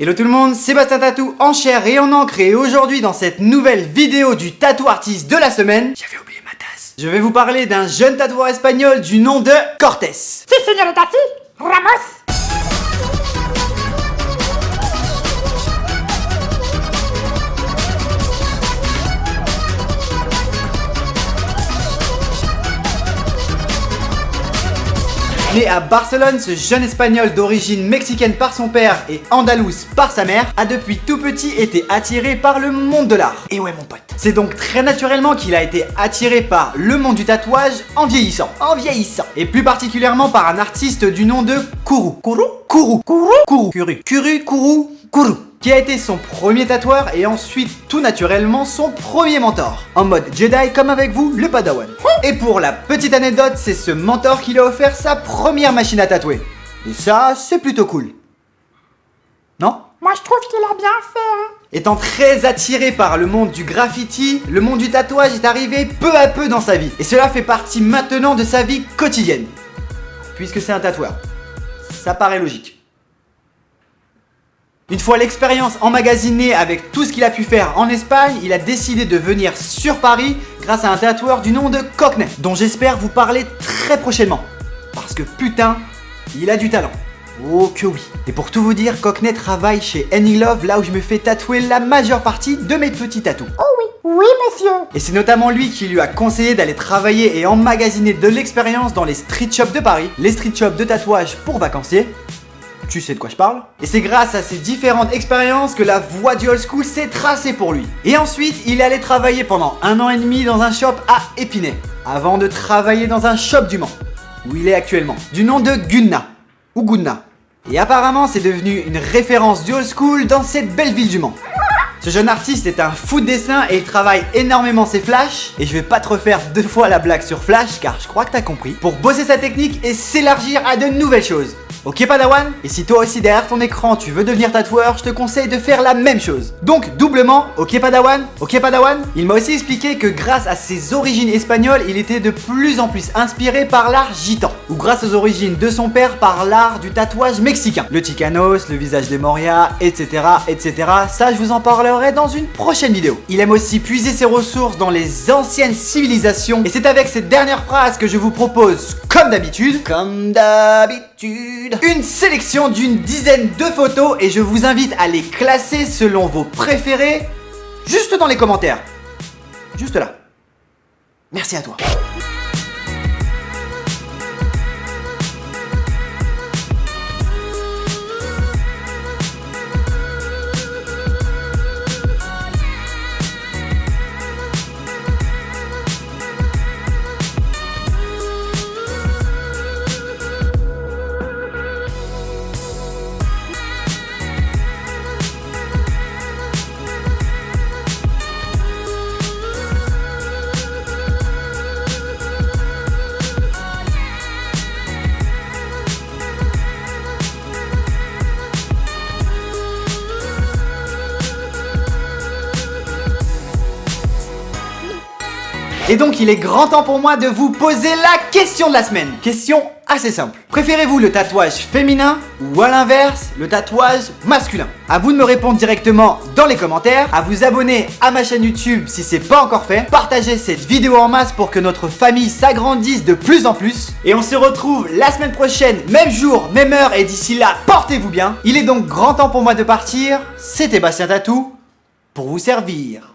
Hello tout le monde, Sébastien Tatou en chair et en encre et aujourd'hui dans cette nouvelle vidéo du tatou artiste de la semaine, j'avais oublié ma tasse. Je vais vous parler d'un jeune tatoueur espagnol du nom de Cortés. Si, señorita, si, Ramos. Né à Barcelone, ce jeune espagnol d'origine mexicaine par son père et andalouse par sa mère a depuis tout petit été attiré par le monde de l'art. Et ouais mon pote. C'est donc très naturellement qu'il a été attiré par le monde du tatouage en vieillissant. Et plus particulièrement par un artiste du nom de Kourou. Kourou. Qui a été son premier tatoueur et ensuite tout naturellement son premier mentor. En mode Jedi comme avec vous, le Padawan. Et pour la petite anecdote, c'est ce mentor qui lui a offert sa première machine à tatouer. Et ça, c'est plutôt cool. Non ? Moi, je trouve qu'il a bien fait, hein. Étant très attiré par le monde du graffiti, le monde du tatouage est arrivé peu à peu dans sa vie. Et cela fait partie maintenant de sa vie quotidienne. Puisque c'est un tatoueur. Ça paraît logique. Une fois l'expérience emmagasinée avec tout ce qu'il a pu faire en Espagne, il a décidé de venir sur Paris grâce à un tatoueur du nom de Cockney, dont j'espère vous parler très prochainement. Parce que putain, il a du talent. Oh que oui. Et pour tout vous dire, Cockney travaille chez Henning Love, là où je me fais tatouer la majeure partie de mes petits tatous. Oh oui, monsieur. Et c'est notamment lui qui lui a conseillé d'aller travailler et emmagasiner de l'expérience dans les street shops de Paris, les street shops de tatouage pour vacanciers. Tu sais de quoi je parle. Et c'est grâce à ces différentes expériences que la voie du old school s'est tracée pour lui. Et ensuite, il est allé travailler pendant 1 an et demi dans un shop à Épinay, avant de travailler dans un shop du Mans, où il est actuellement, du nom de Gunna, ou Gunna. Et apparemment, c'est devenu une référence du old school dans cette belle ville du Mans. Ce jeune artiste est un fou de dessin et il travaille énormément ses flashs. Et je vais pas te refaire 2 fois la blague sur Flash, car je crois que t'as compris. Pour bosser sa technique et s'élargir à de nouvelles choses. Ok Padawan? Et si toi aussi derrière ton écran tu veux devenir tatoueur, je te conseille de faire la même chose. Donc doublement, ok Padawan? Ok Padawan? Il m'a aussi expliqué que grâce à ses origines espagnoles, il était de plus en plus inspiré par l'art gitan. Ou grâce aux origines de son père par l'art du tatouage mexicain. Le Chicanos, le visage de Moria, etc. Ça je vous en parlerai dans une prochaine vidéo. Il aime aussi puiser ses ressources dans les anciennes civilisations. Et c'est avec cette dernière phrase que je vous propose, comme d'habitude, une sélection d'une dizaine de photos et je vous invite à les classer selon vos préférés juste dans les commentaires. Juste là. Merci à toi. Et donc il est grand temps pour moi de vous poser la question de la semaine. Question assez simple. Préférez-vous le tatouage féminin ou à l'inverse le tatouage masculin? À vous de me répondre directement dans les commentaires, à vous abonner à ma chaîne YouTube si c'est pas encore fait, partagez cette vidéo en masse pour que notre famille s'agrandisse de plus en plus. Et on se retrouve la semaine prochaine, même jour, même heure et d'ici là, portez-vous bien. Il est donc grand temps pour moi de partir. C'était Bastien Tatou pour vous servir.